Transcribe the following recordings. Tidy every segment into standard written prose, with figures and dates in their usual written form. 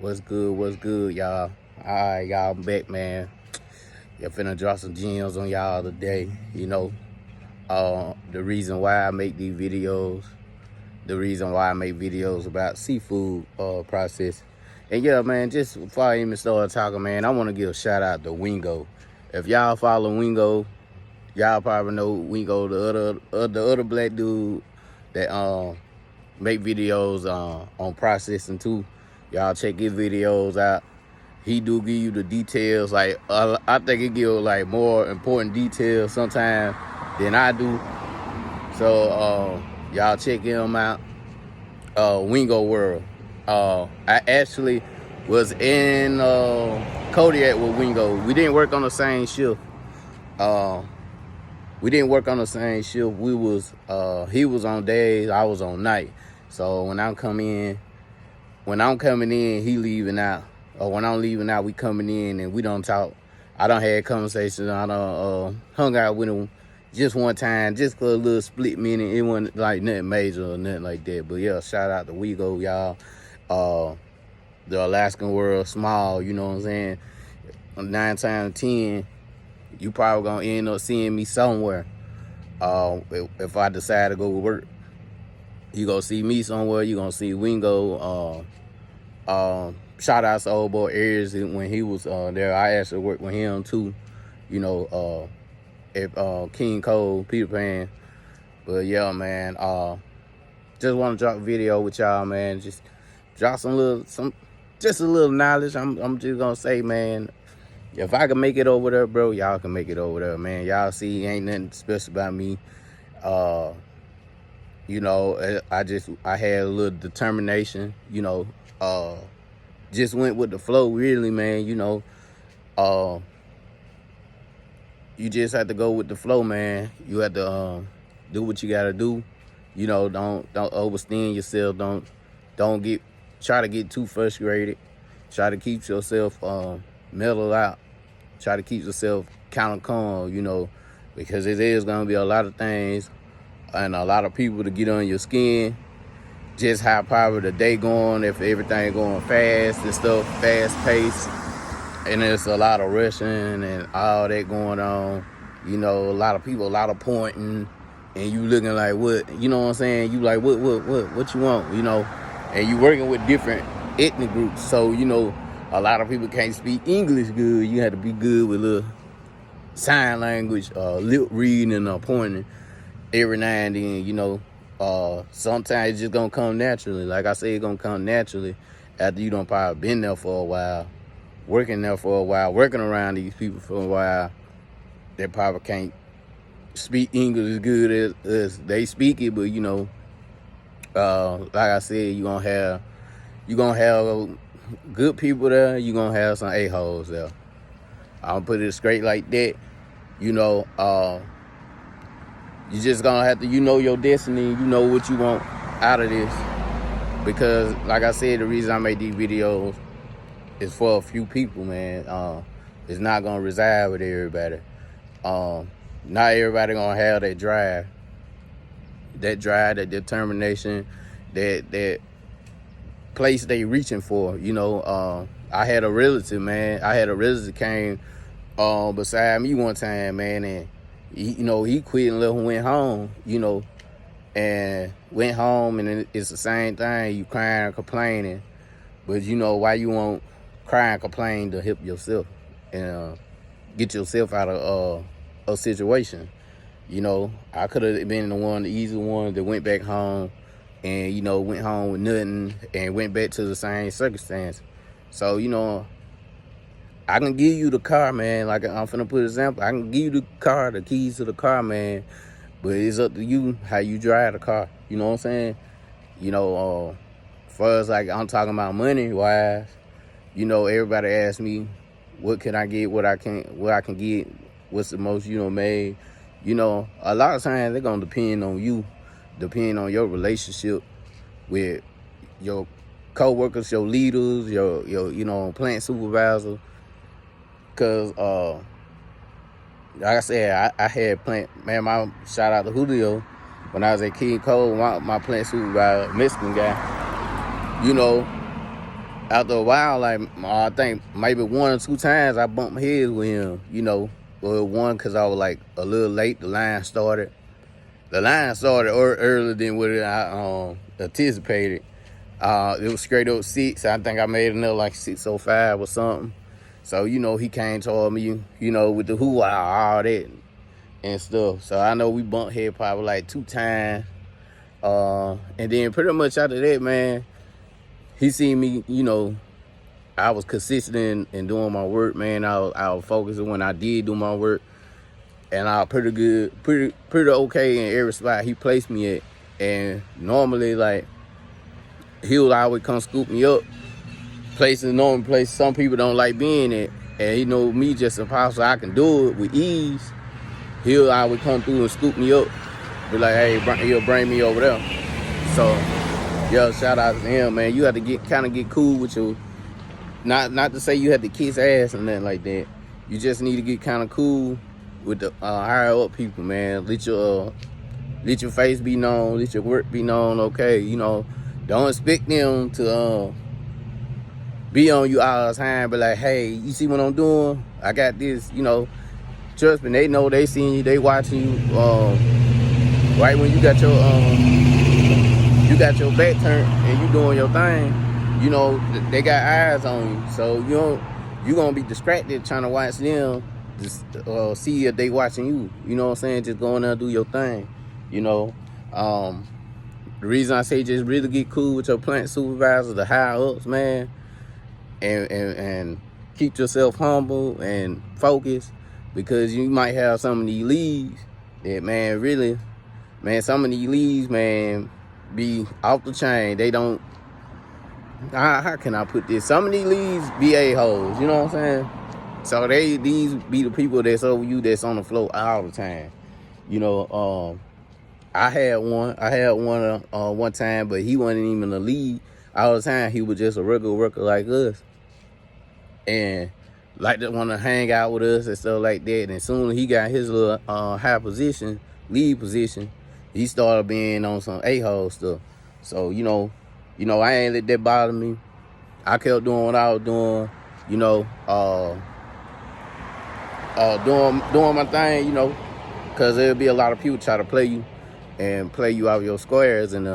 What's good, y'all? Alright, y'all, I'm back, man. Y'all finna drop some gems on y'all today. The reason why I make these videos, the reason why I make videos about seafood process. And yeah, man, just before I even start talking, man, I want to give a shout out to Wingo. If y'all follow Wingo, y'all probably know Wingo, the other black dude that make videos on processing too. Y'all check his videos out. He do give you the details. Like I think he give like more important details sometimes than I do. So y'all check him out. Wingo World. I actually was in Kodiak with Wingo. We didn't work on the same shift. We was he was on days, I was on night. So when I'm coming in, he leaving out. Or when I'm leaving out, we coming in and we don't talk. I done had conversations. I done hung out with him just one time, just for a little split minute. It wasn't like nothing major or nothing like that. But yeah, shout out to Wego, y'all. The Alaskan world small, you know what I'm saying? 9 times 10, you probably gonna end up seeing me somewhere. If I decide to go to work, you gonna see me somewhere. You gonna see Wingo. Shout out to old boy Ayers when he was there. I actually worked with him too, at King Cole, Peter Pan. But yeah, man, just want to drop a video with y'all, man. Just drop just a little knowledge. I'm just gonna say, man, if I can make it over there, bro, y'all can make it over there, man. Y'all see, ain't nothing special about me. I had a little determination, just went with the flow, really, man. You just have to go with the flow, man. You have to do what you gotta do. Don't overextend yourself. Try to get too frustrated. Try to keep yourself mellow out. Try to keep yourself kind of calm, because it is gonna be a lot of things and a lot of people to get on your skin. Just how probably the day going, if everything going fast and stuff, fast paced, and there's a lot of rushing and all that going on. A lot of people, a lot of pointing, and you looking like what? You know what I'm saying? You like what you want? And you working with different ethnic groups, so a lot of people can't speak English good. You have to be good with little sign language, lip reading and pointing every now and then. Sometimes it's just gonna come naturally. Like I say, it's gonna come naturally after you done probably been there for a while, working there for a while, working around these people for a while. They probably can't speak English as good as they speak it, but like I said, you gonna have good people there. You gonna have some a-holes there. I'm gonna put it straight like that. You just gonna have to, your destiny, you know what you want out of this. Because, like I said, the reason I make these videos is for a few people, man. It's not gonna reside with everybody. Not everybody gonna have that drive, that determination, that place they reaching for. I had a relative, man. Came beside me one time, man, and he quit and went home, and went home, and it's the same thing. You crying and complaining, but why you won't cry and complain to help yourself and get yourself out of a situation. I could have been the easy one that went back home and, went home with nothing and went back to the same circumstance. So, I can give you the car, man. Like I'm finna put an example. I can give you the car, the keys to the car, man. But it's up to you how you drive the car. You know what I'm saying? For us, like I'm talking about money wise, everybody asks me, what can I get, what I can get, what's the most, made. A lot of times they're gonna depend on you, depend on your relationship with your co-workers, your leaders, your plant supervisor. Cause like I said, I had plant, man, my shout out to Julio. When I was at King Cole, my plant supervisor, Mexican guy, after a while, like I think maybe 1 or 2 times I bumped heads with him, you know. Well, one because I was like a little late. The line started earlier than what I anticipated. It was straight up 6. I think I made another like 6:05 or something. So, you know, he came toward me, you know, with the all that and stuff. So I know we bumped head probably like 2 times. And then pretty much after that, man, he seen me, you know, I was consistent in doing my work, man. I was focusing when I did do my work. And I was pretty okay in every spot he placed me at. And normally, like, he would always come scoop me up. Normal places some people don't like being at. And he know me just impossible. I can do it with ease. He'll always come through and scoop me up. Be like, hey, he'll bring me over there. So, yo, shout out to him, man. You have to get cool with your, not to say you have to kiss ass or nothing like that. You just need to get kind of cool with the higher up people, man. Let your face be known, let your work be known, okay? You know, don't expect them to be on you all the time, but like, hey, you see what I'm doing? I got this, you know. Trust me, they know, they seeing you, they watching you. Right when you got your back turned and you doing your thing, you know, they got eyes on you. So you gonna be distracted trying to watch them, just see if they watching you. You know what I'm saying? Just go in there and do your thing. You know, the reason I say just really get cool with your plant supervisor, the higher ups, man, and keep yourself humble and focused, because you might have some of these leads that, man, really, man, some of these leads, man, be off the chain. They don't, how can I put this? Some of these leads be a-holes, you know what I'm saying? So these be the people that's over you, that's on the floor all the time. You know, I had one one time, but he wasn't even a lead all the time. He was just a regular worker like us, and like to want to hang out with us and stuff like that. And as soon as he got his little high position, lead position, he started being on some a-hole stuff. So you know, I ain't let that bother me. I kept doing what I was doing, you know, doing my thing, you know, because there'll be a lot of people try to play you and play you out of your squares, and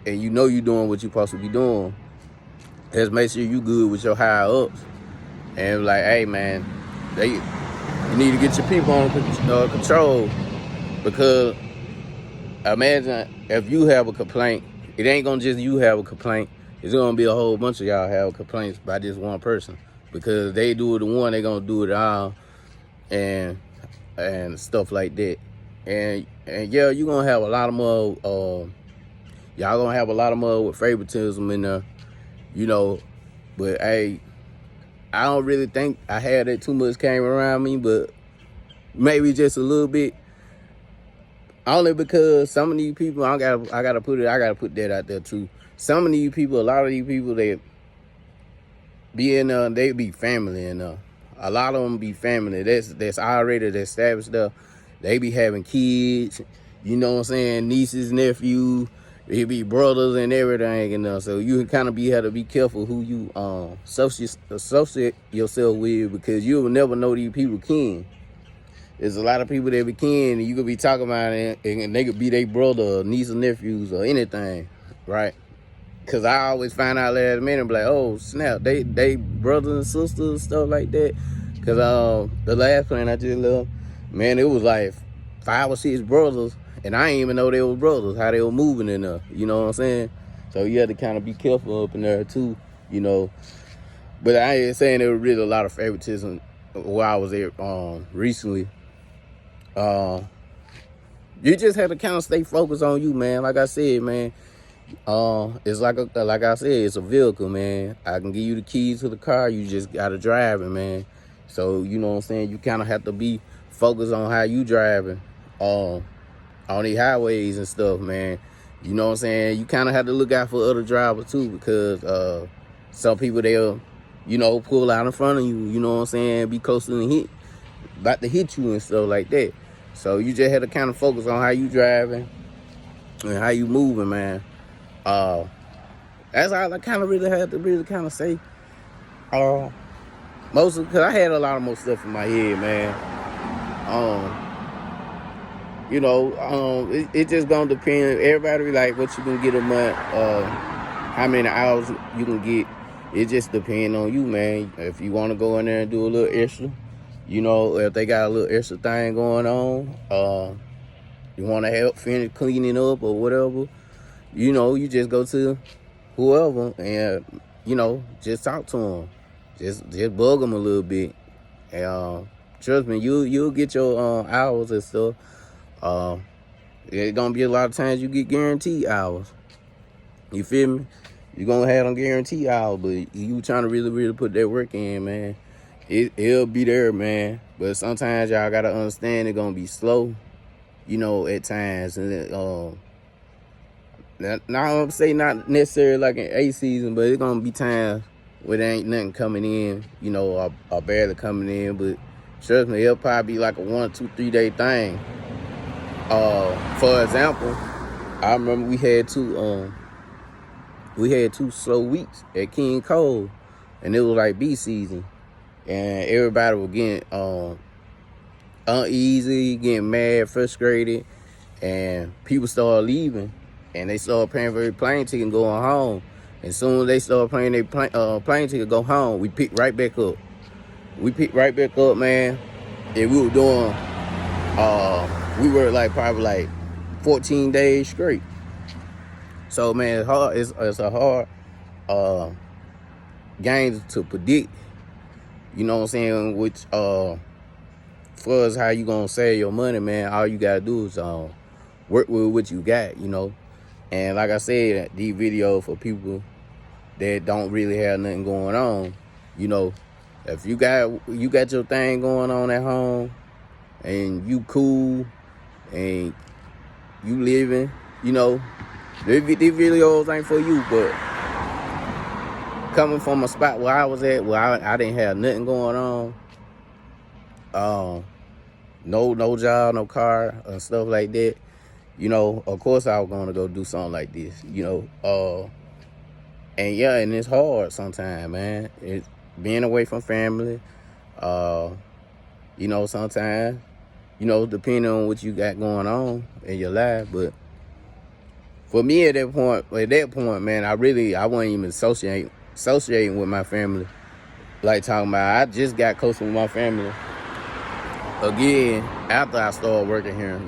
you know you doing what you supposed to be doing. Just make sure you good with your higher ups, and like, hey man, you need to get your people on control, because imagine if you have a complaint, it ain't gonna just you have a complaint. It's gonna be a whole bunch of y'all have complaints by this one person, because they do it to one, they gonna do it all, and stuff like that. And yeah, you gonna have a lot of more. Y'all gonna have a lot of more with favoritism in there, you know. But hey, I don't really think I had that too much came around me, but maybe just a little bit. Only because some of these people, I gotta put that out there too. Some of these people, a lot of these people that be in they be family, and a lot of them be family. That's already established there. They be having kids, you know what I'm saying, nieces, nephews, it be brothers and everything, and so you can kind of have to be careful who you associate yourself with, because you will never know these people kin. There's a lot of people that be kin, and you could be talking about it, and they could be their brother, or niece, or nephews, or anything, right? Because I always find out last minute, and be like, oh snap, they brothers and sisters, stuff like that. Because the last plant I just left, man, it was like 5 or 6 brothers, and I didn't even know they were brothers, how they were moving in there, you know what I'm saying? So you had to kind of be careful up in there too, you know. But I ain't saying there was really a lot of favoritism where I was there recently. You just have to kind of stay focused on you, man. Like I said, man, it's like I said, it's a vehicle, man. I can give you the keys to the car, you just gotta drive it, man. So, you know what I'm saying, you kind of have to be focused on how you driving on these highways and stuff, man. You know what I'm saying? You kind of have to look out for other drivers too, because some people, they'll, you know, pull out in front of you, you know what I'm saying, be close to the about to hit you and stuff like that. So you just have to kind of focus on how you driving and how you moving, man. That's all I kind of really had to kind of say. Mostly because I had a lot of more stuff in my head, man. It just gonna depend. Everybody like what you can get a month, how many hours you can get. It just depends on you, man. If you want to go in there and do a little extra, if they got a little extra thing going on, you want to help finish cleaning up or whatever, you just go to whoever and, just talk to them. Just bug them a little bit. And trust me, you'll get your hours and stuff. There's gonna be a lot of times you get guaranteed hours. You feel me? You're gonna have them guaranteed hours, but you trying to really, really put that work in, man. It'll be there, man. But sometimes y'all gotta understand it's gonna be slow, at times. And now I'm say not necessarily like an A season, but it's gonna be times where there ain't nothing coming in, or barely coming in. But trust me, it'll probably be like a 1, 2, 3 day thing. For example, I remember we had two slow weeks at King Cole, and it was like B season, and everybody was getting uneasy, getting mad, frustrated, and people started leaving, and they started paying for their plane ticket and going home. And as soon as they started paying their plane ticket go home, we picked right back up. Man, and we were doing we were probably 14 days straight. So man, it's hard. It's a hard game to predict. You know what I'm saying? Which for us, how you gonna save your money, man? All you gotta do is work with what you got. And like I said, these videos for people that don't really have nothing going on. If you got your thing going on at home, and you cool, and you living, these videos ain't for you. But coming from a spot where I was at, where I didn't have nothing going on, no job, no car, and stuff like that, of course I was gonna go do something like this, and yeah, and it's hard sometimes, man. It's being away from family, sometimes, depending on what you got going on in your life. But for me at that point, man, I wasn't even associating with my family. Like talking about, I just got close with my family again after I started working here,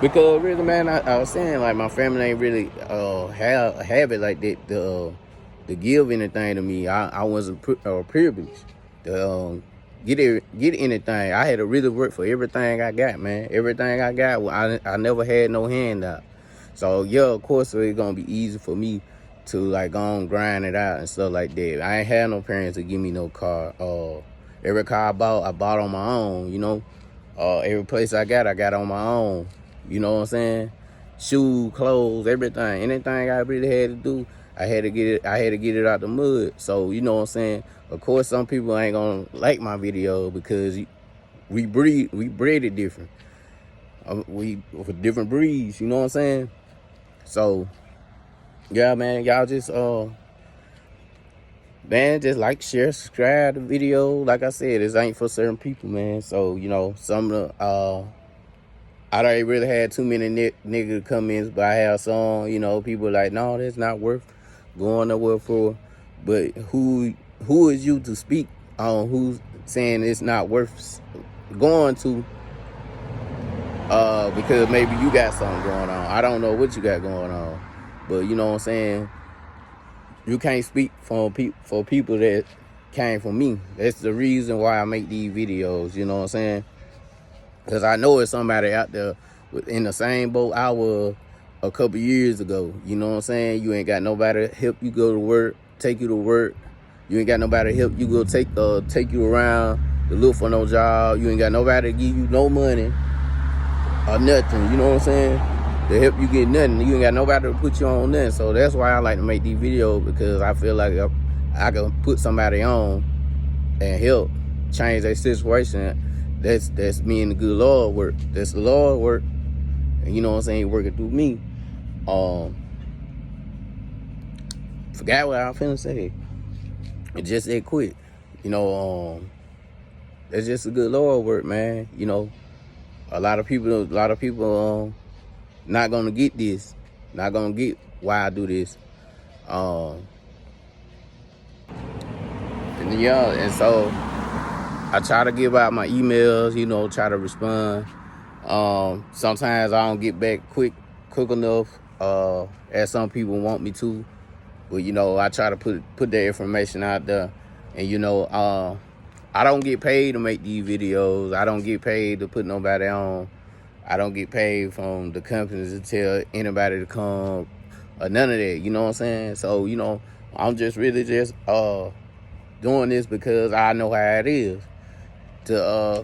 because really, man, I was saying like my family ain't really have it like that to give anything to me. I wasn't privileged to get anything. I had to really work for everything I got, man. Everything I got, I never had no handout. So yeah, of course it's gonna be easy for me to go and grind it out and stuff like that. I ain't had no parents to give me no car. Every car I bought on my own. Every place I got on my own. You know what I'm saying? Shoes, clothes, everything. Anything I really had to do, I had to get it out the mud. So, you know what I'm saying? Of course, some people ain't gonna like my video because we bred it different. We for different breeds, you know what I'm saying? So, yeah, man, y'all just man, just like, share, subscribe the video. Like I said, this ain't for certain people, man. So, some of the I don't really had too many nigga comments, but I have some, people like, no, that's not worth going nowhere for. But who is you to speak on who's saying it's not worth going to? Because maybe you got something going on. I don't know what you got going on, but you know what I'm saying. You can't speak for people that came from me. That's the reason why I make these videos. You know what I'm saying? Because I know it's somebody out there in the same boat I was a couple years ago. You know what I'm saying? You ain't got nobody to help you go to work, take you to work. You ain't got nobody to help you go take you around to look for no job. You ain't got nobody to give you no money or nothing. You know what I'm saying? To help you get nothing. You ain't got nobody to put you on nothing. So that's why I like to make these videos, because I feel like I can put somebody on and help change their situation. That's me and the good Lord work. That's the Lord work. And you know what I'm saying? He working through me. Forgot what I was finna say. It just said quit. You know, it's just a good Lord work, man. You know, a lot of people not gonna get this, not gonna get why I do this. And yeah, and so I try to give out my emails, you know, try to respond. Sometimes I don't get back quick enough, as some people want me to. But you know, I try to put that information out there. And you know, I don't get paid to make these videos. I don't get paid to put nobody on. I don't get paid from the companies to tell anybody to come or none of that. You know what I'm saying? So, you know, I'm just really just doing this because I know how it is to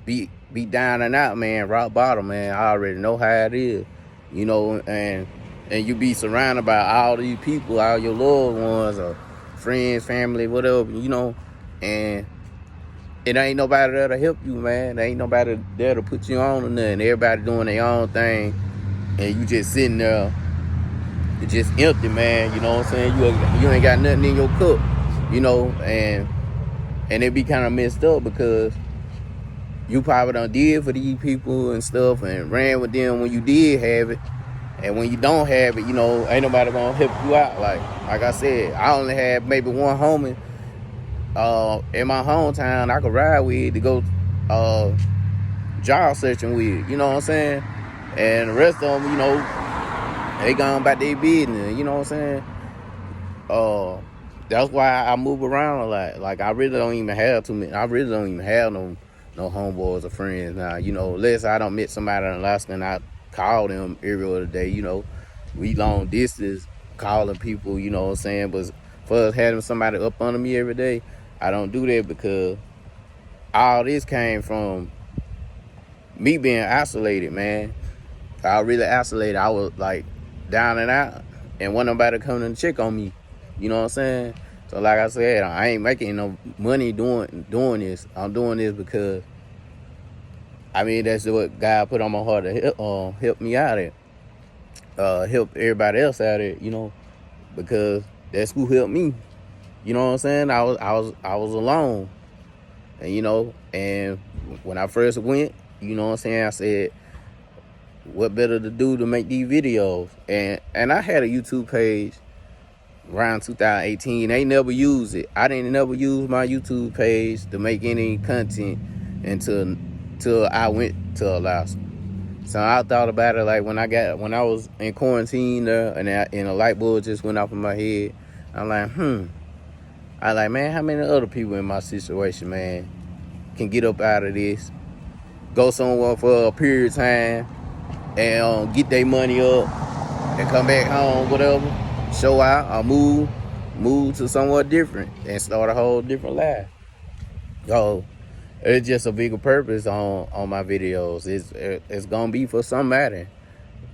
be down and out, man, rock bottom, man. I already know how it is, you know, and you be surrounded by all these people, all your loved ones or friends, family, whatever, you know, and it ain't nobody there to help you, man. There ain't nobody there to put you on or nothing. Everybody doing their own thing, and you just sitting there, it's just empty, man. You know what I'm saying? You ain't got nothing in your cup, you know, and it be kind of messed up because you probably done did for these people and stuff and ran with them when you did have it. And when you don't have it, you know, ain't nobody gonna help you out. Like I said, I only had maybe one homie in my hometown I could ride with to go job searching with, you know what I'm saying? And the rest of them, you know, they gone about their business, you know what I'm saying? That's why I move around a lot. Like I really don't even have too many. I really don't even have no homeboys or friends now. You know, unless I don't meet somebody in Alaska and I call them every other day. You know, we long distance calling people. You know what I'm saying? But for us having somebody up under me every day, I don't do that because all this came from me being isolated, man. I really isolated. I was like down and out, and wasn't nobody coming to check on me. You know what I'm saying? So like I said, I ain't making no money doing this. I'm doing this because, I mean, that's what God put on my heart to help me out at. Help everybody else out at, you know, because that's who helped me. You know what I'm saying? I was alone. And you know, and when I first went, you know what I'm saying, I said, what better to do to make these videos? And I had a YouTube page around 2018. They never used it. I didn't never use my YouTube page to make any content until I went to Alaska. So I thought about it like when I was in quarantine there, and a light bulb just went off in my head. I'm like, I like, man, how many other people in my situation, man, can get up out of this, go somewhere for a period of time, and get their money up, and come back home, whatever, show out, or move to somewhere different, and start a whole different life. So it's just a bigger purpose on my videos. It's gonna be for somebody.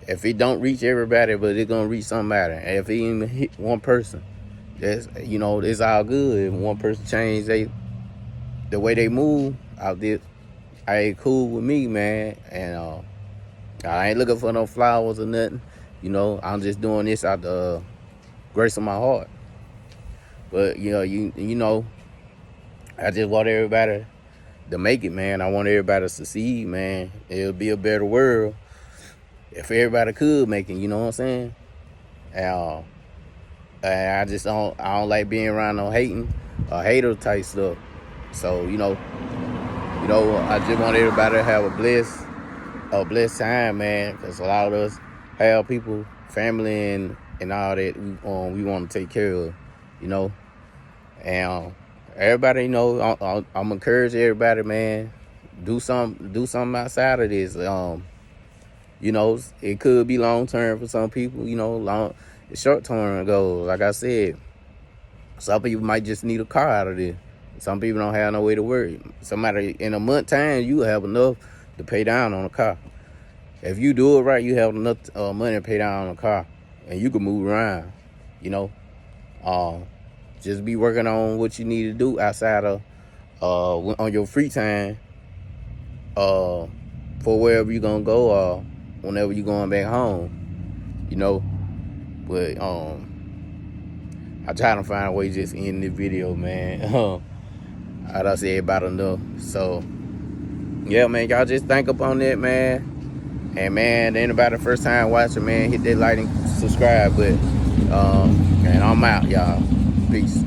If it don't reach everybody, but it's gonna reach somebody. And if it even hit one person, that's, you know, it's all good. If one person change the way they move, I ain't cool with me, man. And I ain't looking for no flowers or nothing. You know, I'm just doing this out the grace of my heart. But you know, I just want everybody to make it, man. I want everybody to succeed, man. It'll be a better world if everybody could make it. You know what I'm saying? And I don't like being around no hating or hater type stuff. So you know, I just want everybody to have a blessed time, man. Because a lot of us have people, family, and all that we want to take care of, you know. And everybody, you know, I'm encouraging everybody, man. Do something outside of this. You know, it could be long term for some people. You know, short term goals. Like I said, some people might just need a car out of this. Some people don't have no way to work. Somebody in a month time, you have enough to pay down on a car. If you do it right, you have enough money to pay down on a car, and you can move around. You know, just be working on what you need to do outside of on your free time, for wherever you're gonna go or whenever you're going back home. You know, but I try to find a way to just end this video, man. I done said about enough. So, yeah, man, y'all just think up on that, man. And, man, anybody the first time watching, man, hit that like and subscribe. But, and I'm out, y'all. Peace.